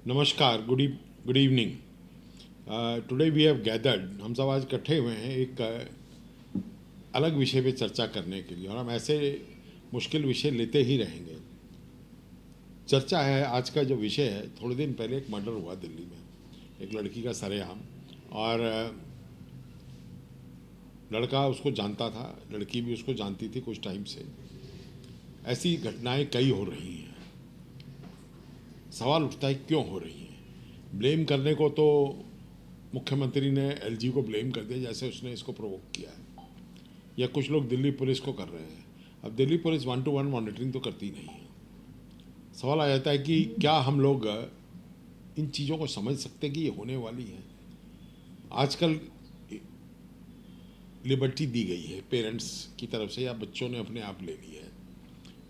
नमस्कार, good evening. Today we have gathered, हम सब आज इकट्ठे हुए हैं एक अलग विषय पे चर्चा करने के लिए, और हम ऐसे मुश्किल विषय लेते ही रहेंगे। चर्चा है, आज का जो विषय है, थोड़े दिन पहले एक मर्डर हुआ दिल्ली में, एक लड़की का सरेआम। और लड़का उसको जानता था, लड़की भी उसको जानती थी कुछ टाइम से। ऐसी घटनाएं कई हो रही हैं। सवाल उठता है क्यों हो रही हैं। ब्लेम करने को तो मुख्यमंत्री ने एलजी को ब्लेम कर दिया, जैसे उसने इसको प्रोवोक किया है, या कुछ लोग दिल्ली पुलिस को कर रहे हैं। अब दिल्ली पुलिस 1-to-1 मॉनिटरिंग तो करती नहीं है। सवाल आ जाता है कि क्या हम लोग इन चीज़ों को समझ सकते हैं कि ये होने वाली है। आजकल लिबर्टी दी गई है पेरेंट्स की तरफ से, या बच्चों ने अपने आप ले ली है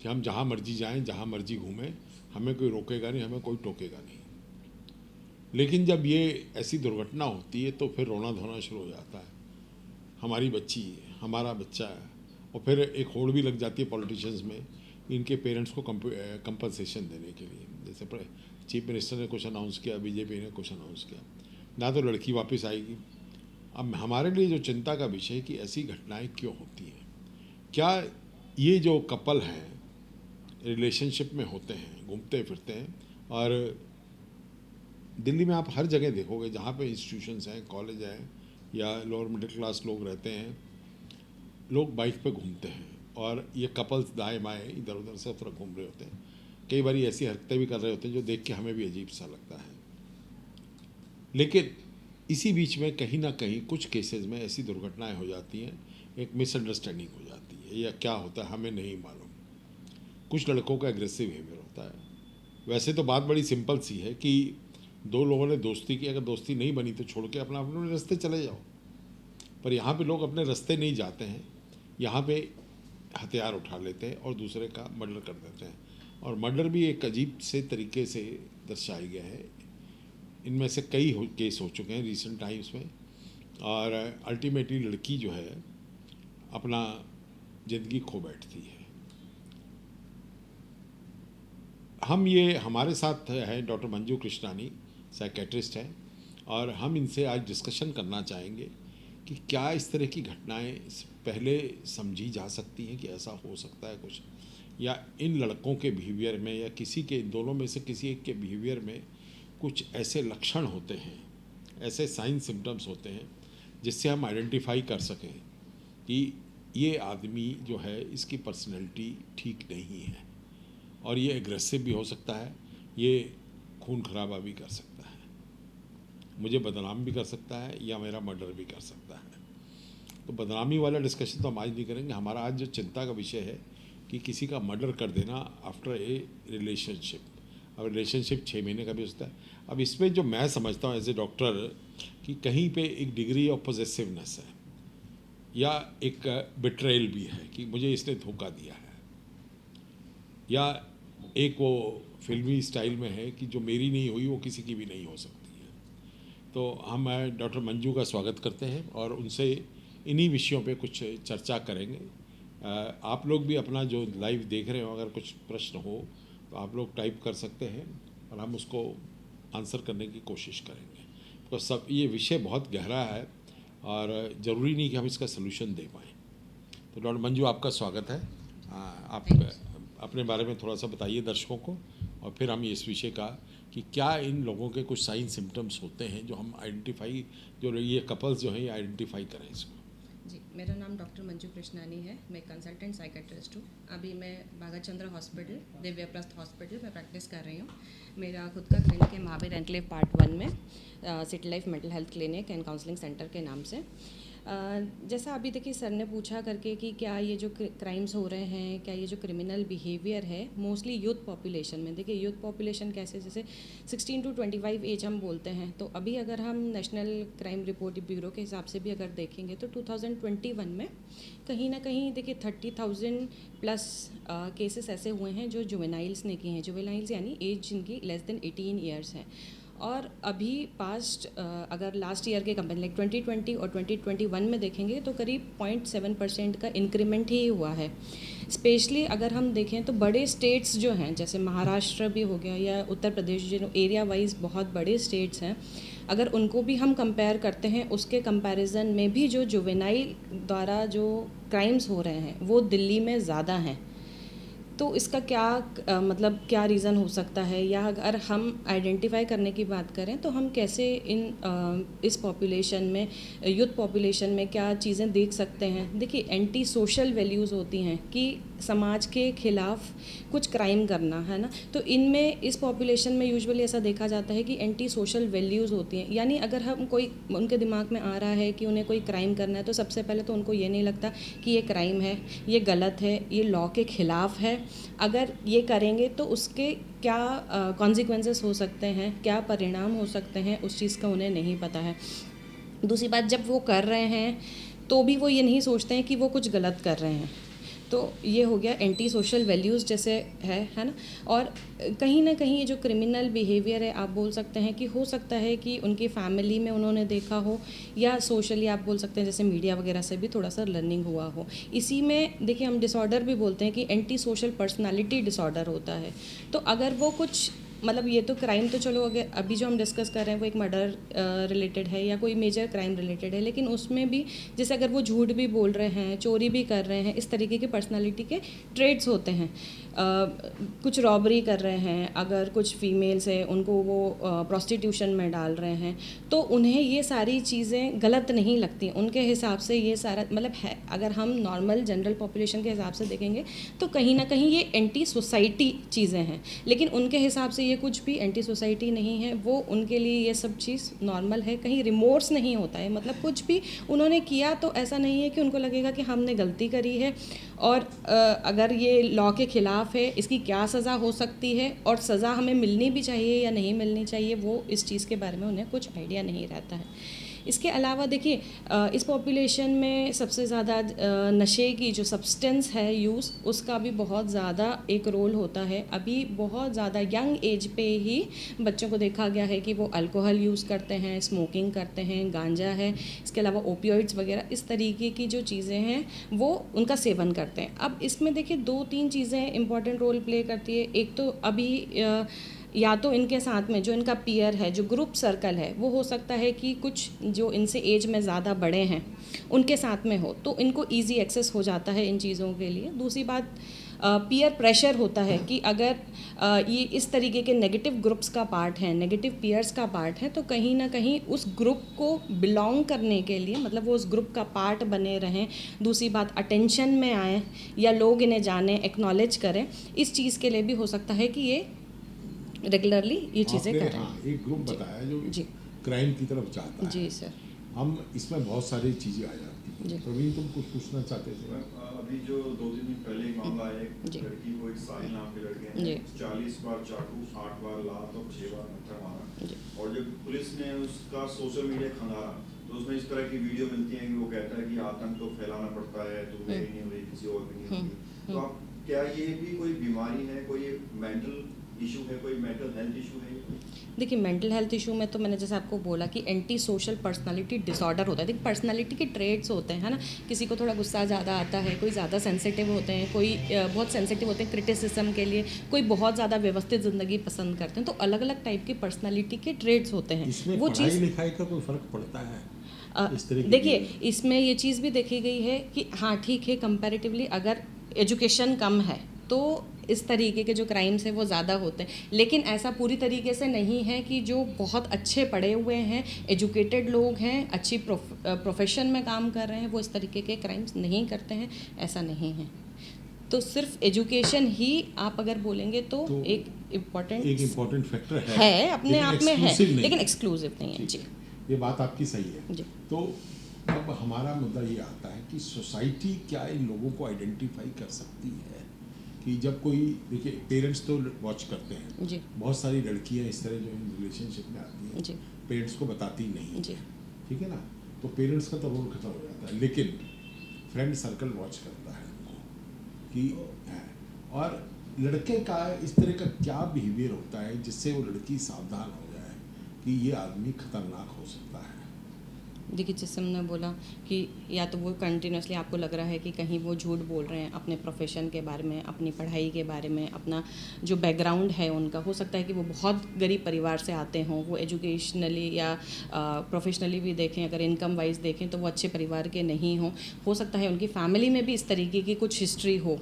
कि हम जहाँ मर्जी जाएं, जहाँ मर्जी घूमें, हमें कोई रोकेगा नहीं, हमें कोई टोकेगा नहीं। लेकिन जब ये ऐसी दुर्घटना होती है तो फिर रोना धोना शुरू हो जाता है। हमारी बच्ची, हमारा बच्चा है। और फिर एक होड़ भी लग जाती है पॉलिटिशियंस में इनके पेरेंट्स को कंपनसेशन देने के लिए। जैसे चीफ मिनिस्टर ने कुछ अनाउंस किया, बीजेपी ने कुछ अनाउंस किया, ना तो लड़की वापस आएगी। अब हमारे लिए जो चिंता का विषय है कि ऐसी घटनाएं क्यों होती हैं। क्या ये जो कपल हैं रिलेशनशिप में होते हैं, घूमते फिरते हैं, और दिल्ली में आप हर जगह देखोगे जहाँ पे इंस्टीट्यूशंस हैं, कॉलेज हैं, या लोअर मिडिल क्लास लोग रहते हैं, लोग बाइक पे घूमते हैं, और ये कपल्स दाएं बाएं इधर उधर सब तरफ घूम रहे होते हैं। कई बार ऐसी हरकतें भी कर रहे होते हैं जो देख के हमें भी अजीब सा लगता है। लेकिन इसी बीच में कहीं ना कहीं कुछ केसेस में ऐसी दुर्घटनाएं हो जाती हैं, एक मिसअंडरस्टैंडिंग हो जाती है, या क्या होता है हमें नहीं मालूम। कुछ लड़कों का एग्रेसिव बिहेवियर होता है। वैसे तो बात बड़ी सिंपल सी है कि दो लोगों ने दोस्ती की, अगर दोस्ती नहीं बनी तो छोड़ के अपना अपने रास्ते चले जाओ। पर यहाँ पे लोग अपने रास्ते नहीं जाते हैं, यहाँ पे हथियार उठा लेते हैं और दूसरे का मर्डर कर देते हैं। और मर्डर भी एक अजीब से तरीके से दर्शाया गया है। इनमें से कई केस हो चुके हैं रिसेंट टाइम्स में, और अल्टीमेटली लड़की जो है अपना ज़िंदगी खो बैठती है। हमारे साथ है डॉक्टर मंजू कृष्णानी, साइकेट्रिस्ट हैं, और हम इनसे आज डिस्कशन करना चाहेंगे कि क्या इस तरह की घटनाएं पहले समझी जा सकती हैं कि ऐसा हो सकता है कुछ, या इन लड़कों के बिहेवियर में, या किसी के दोनों में से किसी एक के बिहेवियर में कुछ ऐसे लक्षण होते हैं, ऐसे साइन सिम्टम्स होते हैं जिससे हम आइडेंटिफाई कर सकें कि ये आदमी जो है इसकी पर्सनैलिटी ठीक नहीं है, और ये एग्रेसिव भी हो सकता है, ये खून खराबा भी कर सकता है, मुझे बदनाम भी कर सकता है, या मेरा मर्डर भी कर सकता है। तो बदनामी वाला डिस्कशन तो हम आज नहीं करेंगे। हमारा आज जो चिंता का विषय है कि किसी का मर्डर कर देना आफ्टर ए रिलेशनशिप। अब रिलेशनशिप 6 महीने का भी होता है। अब इसमें जो मैं समझता हूँ एज ए डॉक्टर कि कहीं पे एक डिग्री ऑफ पॉजेसिवनेस है, या एक बिट्रेयल भी है कि मुझे इसने धोखा दिया है, या एक वो फिल्मी स्टाइल में है कि जो मेरी नहीं हुई वो किसी की भी नहीं हो सकती है। तो हम डॉक्टर मंजू का स्वागत करते हैं और उनसे इन्हीं विषयों पे कुछ चर्चा करेंगे। आप लोग भी अपना जो लाइव देख रहे हो, अगर कुछ प्रश्न हो तो आप लोग टाइप कर सकते हैं और हम उसको आंसर करने की कोशिश करेंगे। तो सब ये विषय बहुत गहरा है और ज़रूरी नहीं कि हम इसका सलूशन दे पाएँ। तो डॉक्टर मंजू, आपका स्वागत है। आप अपने बारे में थोड़ा सा बताइए दर्शकों को, और फिर हम इस विषय का कि क्या इन लोगों के कुछ साइन सिम्टम्स होते हैं जो हम आइडेंटिफाई, जो ये कपल्स जो हैं ये आइडेंटिफाई करें इसको। जी, मेरा नाम डॉक्टर मंजू कृष्णानी है। मैं कंसल्टेंट साइकेट्रिस्ट हूँ। अभी मैं भागाचंद्र हॉस्पिटल, दिव्यप्रस्थ हॉस्पिटल में प्रैक्टिस कर रही हूँ। मेरा खुद का क्लिनिक है महावीर एनक्लेव पार्ट 1 में, city life mental health clinic and counselling centre के नाम से। जैसा अभी देखिए सर ने पूछा करके कि क्या ये जो क्राइम्स हो रहे हैं, क्या ये जो क्रिमिनल बिहेवियर है मोस्टली यूथ पॉपुलेशन में। देखिए यूथ पॉपुलेशन कैसे, जैसे 16 to 25 एज हम बोलते हैं, तो अभी अगर हम नेशनल क्राइम रिपोर्ट ब्यूरो के हिसाब से भी अगर देखेंगे तो 2021 में कहीं ना कहीं देखिए 30,000 प्लस केसेस ऐसे हुए हैं जो जुवेनाइल्स ने किए हैं। जुवेनाइल्स यानी एज जिनकी लेस देन 18 ईयर्स है। और अभी पास्ट अगर लास्ट ईयर के कंपेयर लाइक 2020 और 2021 में देखेंगे तो करीब 0.7% का इंक्रीमेंट ही हुआ है। स्पेशली अगर हम देखें तो बड़े स्टेट्स जो हैं, जैसे महाराष्ट्र भी हो गया या उत्तर प्रदेश, जो एरिया वाइज बहुत बड़े स्टेट्स हैं, अगर उनको भी हम कंपेयर करते हैं, उसके कंपैरिजन में भी जो जुवेनाइल द्वारा जो क्राइम्स हो रहे हैं वो दिल्ली में ज़्यादा हैं। तो इसका क्या मतलब क्या रीज़न हो सकता है, या अगर हम आइडेंटिफाई करने की बात करें तो हम कैसे इस पॉपुलेशन में, यूथ पॉपुलेशन में क्या चीज़ें देख सकते हैं। देखिए, एंटी सोशल वैल्यूज़ होती हैं कि समाज के खिलाफ कुछ क्राइम करना, है ना। तो इनमें इस पॉपुलेशन में यूजुअली ऐसा देखा जाता है कि एंटी सोशल वैल्यूज़ होती हैं, यानी अगर हम कोई उनके दिमाग में आ रहा है कि उन्हें कोई क्राइम करना है तो सबसे पहले तो उनको ये नहीं लगता कि ये क्राइम है, ये गलत है, ये लॉ के ख़िलाफ़ है, अगर ये करेंगे तो उसके क्या कॉन्सिक्वेंसेस हो सकते हैं, क्या परिणाम हो सकते हैं, उस चीज़ का उन्हें नहीं पता है। दूसरी बात, जब वो कर रहे हैं तो भी वो ये नहीं सोचते हैं कि वो कुछ गलत कर रहे हैं। तो ये हो गया एंटी सोशल वैल्यूज़ जैसे है ना। और कहीं ना कहीं ये जो क्रिमिनल बिहेवियर है, आप बोल सकते हैं कि हो सकता है कि उनकी फैमिली में उन्होंने देखा हो, या सोशली आप बोल सकते हैं जैसे मीडिया वगैरह से भी थोड़ा सा लर्निंग हुआ हो। इसी में देखिए, हम डिसऑर्डर भी बोलते हैं कि एंटी सोशल पर्सनालिटी डिसऑर्डर होता है। तो अगर वो कुछ, मतलब ये तो क्राइम तो चलो, अगर अभी जो हम डिस्कस कर रहे हैं वो एक मर्डर रिलेटेड है या कोई मेजर क्राइम रिलेटेड है, लेकिन उसमें भी जैसे अगर वो झूठ भी बोल रहे हैं, चोरी भी कर रहे हैं, इस तरीके के पर्सनालिटी के ट्रेड्स होते हैं। कुछ रॉबरी कर रहे हैं, अगर कुछ फीमेल्स है उनको वो प्रोस्टिट्यूशन में डाल रहे हैं, तो उन्हें ये सारी चीज़ें गलत नहीं लगती उनके हिसाब से। ये सारा मतलब है, अगर हम नॉर्मल जनरल पॉपुलेशन के हिसाब से देखेंगे तो कहीं ना कहीं ये एंटी सोसाइटी चीज़ें हैं, लेकिन उनके हिसाब से ये कुछ भी एंटी सोसाइटी नहीं है। वो उनके लिए ये सब चीज़ नॉर्मल है, कहीं रिमोर्स नहीं होता है। मतलब कुछ भी उन्होंने किया तो ऐसा नहीं है कि उनको लगेगा कि हमने गलती करी है और अगर ये लॉ के ख़िलाफ़ है, इसकी क्या सज़ा हो सकती है और सज़ा हमें मिलनी भी चाहिए या नहीं मिलनी चाहिए, वो इस चीज़ के बारे में उन्हें कुछ आइडिया नहीं रहता है। इसके अलावा देखिए, इस पॉपुलेशन में सबसे ज़्यादा नशे की जो सब्सटेंस है यूज़, उसका भी बहुत ज़्यादा एक रोल होता है। अभी बहुत ज़्यादा यंग एज पे ही बच्चों को देखा गया है कि वो अल्कोहल यूज़ करते हैं, स्मोकिंग करते हैं, गांजा है, इसके अलावा ओपियोइड्स वगैरह, इस तरीके की जो चीज़ें हैं वो उनका सेवन करते हैं। अब इसमें देखिए 2-3 चीज़ें इंपॉर्टेंट रोल प्ले करती है। एक तो अभी या तो इनके साथ में जो इनका पीयर है, जो ग्रुप सर्कल है, वो हो सकता है कि कुछ जो इनसे एज में ज़्यादा बड़े हैं उनके साथ में हो, तो इनको इजी एक्सेस हो जाता है इन चीज़ों के लिए। दूसरी बात, पीयर प्रेशर होता है कि अगर ये इस तरीके के नेगेटिव ग्रुप्स का पार्ट है, नेगेटिव पीयर्स का पार्ट है, तो कहीं ना कहीं उस ग्रुप को बिलोंग करने के लिए, मतलब वो उस ग्रुप का पार्ट बने रहें। दूसरी बात, अटेंशन में आए या लोग इन्हें जाने, एक्नॉलेज करें, इस चीज़ के लिए भी हो सकता है कि ये रेगुलरली ये चीज़ें कर रहे हैं। हाँ, एक ग्रुप बताया जो जी क्राइम की तरफ जाता है। जी सर। हम इसमें बहुत सारी चीज़ें आ जाती हैं। जी। प्रवीण, तुम कुछ पूछना चाहते थे? अभी जो 2-3 दिन पहले एक मामला आया, जी। एक लड़की को, एक साहिल नाम के लड़के जी। ने 40 बार चाकू, 60 बार लात और 6 बार पत्थर मारा। जी। और जब पुलिस ने उसका सोशल मीडिया खंगाला तो उसमें इस तरह की वीडियो मिलती है कि वो कहता है कि आतंक तो फैलाना पड़ता है, तो मेरी नहीं हुई, किसी और की नहीं हुई। तो आप, क्या ये भी कोई बीमारी है, कोई मेंटल इशू है, कोई मेंटल हेल्थ इशू है? देखिए, मेंटल हेल्थ इशू में तो मैंने जैसे आपको बोला कि एंटी सोशल पर्सनालिटी डिसऑर्डर होता है। देखिए, पर्सनालिटी के ट्रेड्स होते हैं, है ना। किसी को थोड़ा गुस्सा ज़्यादा आता है, कोई ज़्यादा सेंसिटिव होते हैं, कोई बहुत सेंसिटिव होते हैं क्रिटिसिज्म के लिए, कोई बहुत ज़्यादा व्यवस्थित ज़िंदगी पसंद करते हैं। तो अलग अलग टाइप की पर्सनालिटी के ट्रेड्स होते हैं। इसमें वो पढ़ाई चीज़ लिखाई का कोई फ़र्क पड़ता है? इस तरह की देखिए, इसमें ये चीज़ भी देखी गई है कि हाँ ठीक है, कंपैरेटिवली अगर एजुकेशन कम है तो इस तरीके के जो क्राइम्स हैं वो ज़्यादा होते हैं। लेकिन ऐसा पूरी तरीके से नहीं है कि जो बहुत अच्छे पढ़े हुए हैं, एजुकेटेड लोग हैं, अच्छी प्रोफेशन में काम कर रहे हैं, वो इस तरीके के क्राइम्स नहीं करते हैं, ऐसा नहीं है। तो सिर्फ एजुकेशन ही आप अगर बोलेंगे तो एक इम्पॉर्टेंट फैक्टर है, अपने आप में है, exclusive नहीं लेकिन एक्सक्लूसिव नहीं है। जी, ये बात आपकी सही है। जी। तो अब हमारा मुद्दा ये आता है कि सोसाइटी क्या इन लोगों को आइडेंटिफाई कर सकती है कि जब कोई, देखिए पेरेंट्स तो वॉच करते हैं जी। बहुत सारी लड़कियां इस तरह जो रिलेशनशिप में आती हैं जी। पेरेंट्स को बताती नहीं जी। ठीक है ना, तो पेरेंट्स का तो रोल खत्म हो जाता है, लेकिन फ्रेंड सर्कल वॉच करता है उनको कि है। और लड़के का इस तरह का क्या बिहेवियर होता है जिससे वो लड़की सावधान हो जाए कि ये आदमी खतरनाक हो सकता है। देखिए, जैसे हमने बोला कि या तो वो कंटिन्यूसली आपको लग रहा है कि कहीं वो झूठ बोल रहे हैं अपने प्रोफेशन के बारे में, अपनी पढ़ाई के बारे में, अपना जो बैकग्राउंड है उनका, हो सकता है कि वो बहुत गरीब परिवार से आते हों, वो एजुकेशनली या प्रोफेशनली भी देखें, अगर इनकम वाइज देखें तो वो अच्छे परिवार के नहीं हों। हो सकता है उनकी फैमिली में भी इस तरीके की कुछ हिस्ट्री हो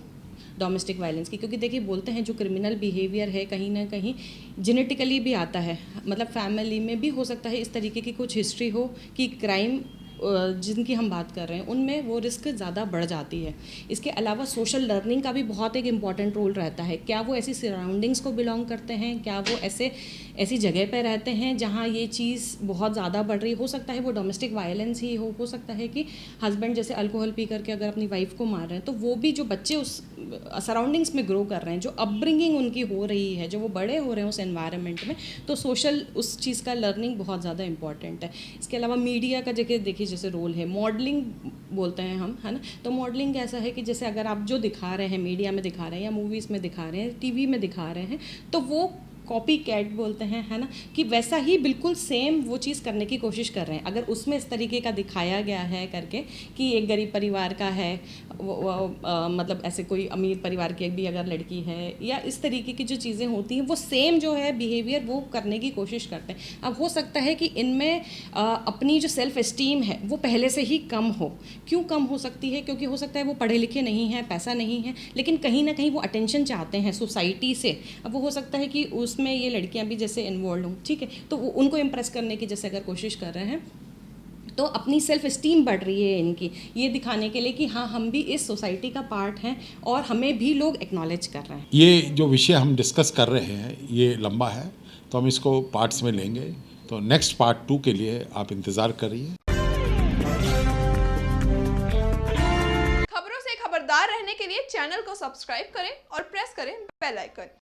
डोमेस्टिक वायलेंस की, क्योंकि देखिए बोलते हैं जो क्रिमिनल बिहेवियर है कहीं ना कहीं जेनेटिकली भी आता है, मतलब फैमिली में भी हो सकता है इस तरीके की कुछ हिस्ट्री हो कि क्राइम जिनकी हम बात कर रहे हैं उनमें वो रिस्क ज़्यादा बढ़ जाती है। इसके अलावा सोशल लर्निंग का भी बहुत एक इम्पॉर्टेंट रोल रहता है। क्या वो ऐसी सराउंडिंग्स को बिलोंग करते हैं, क्या वो ऐसी जगह पर रहते हैं जहाँ ये चीज़ बहुत ज़्यादा बढ़ रही हो सकता है वो डोमेस्टिक वायलेंस ही हो सकता है कि हस्बैंड जैसे अल्कोहल पी करके अगर अपनी वाइफ को मार रहे हैं, तो वो भी जो बच्चे उस सराउंडिंग्स में ग्रो कर रहे हैं, जो अपब्रिंगिंग उनकी हो रही है, जो वो बड़े हो रहे हैं उस एनवायरनमेंट में, तो सोशल उस चीज़ का लर्निंग बहुत ज़्यादा इंपॉर्टेंट है। इसके अलावा मीडिया का देखिए जैसे रोल है, मॉडलिंग बोलते हैं हम, है ना, तो मॉडलिंग कैसा है कि जैसे अगर आप जो दिखा रहे हैं, मीडिया में दिखा रहे हैं या मूवीज़ में दिखा रहे हैं, टीवी में दिखा रहे हैं, तो वो कॉपी कैट बोलते हैं, है ना, कि वैसा ही बिल्कुल सेम वो चीज़ करने की कोशिश कर रहे हैं। अगर उसमें इस तरीके का दिखाया गया है करके कि एक गरीब परिवार का है, मतलब ऐसे कोई अमीर परिवार की भी अगर लड़की है, या इस तरीके की जो चीज़ें होती हैं वो सेम जो है बिहेवियर वो करने की कोशिश करते हैं। अब हो सकता है कि इनमें अपनी जो सेल्फ एस्टीम है वो पहले से ही कम हो। क्यों कम हो सकती है? क्योंकि हो सकता है वो पढ़े लिखे नहीं हैं, पैसा नहीं है, लेकिन कहीं ना कहीं वो अटेंशन चाहते हैं सोसाइटी से। अब वो हो सकता है कि उसमें ये लड़कियां भी जैसे इन्वॉल्व हों, ठीक है, तो वो उनको इम्प्रेस करने की जैसे अगर कोशिश कर रहे हैं, तो अपनी सेल्फ एस्टीम बढ़ रही है इनकी, ये दिखाने के लिए कि हाँ हम भी इस सोसाइटी का पार्ट हैं और हमें भी लोग एक्नॉलेज कर रहे हैं। ये जो विषय हम डिस्कस कर रहे हैं ये लंबा है, तो हम इसको पार्ट्स में लेंगे, तो नेक्स्ट पार्ट 2 के लिए आप इंतज़ार करिए। खबरों से खबरदार रहने के लिए चैनल को सब्सक्राइब करें और प्रेस करें बेल आइकन।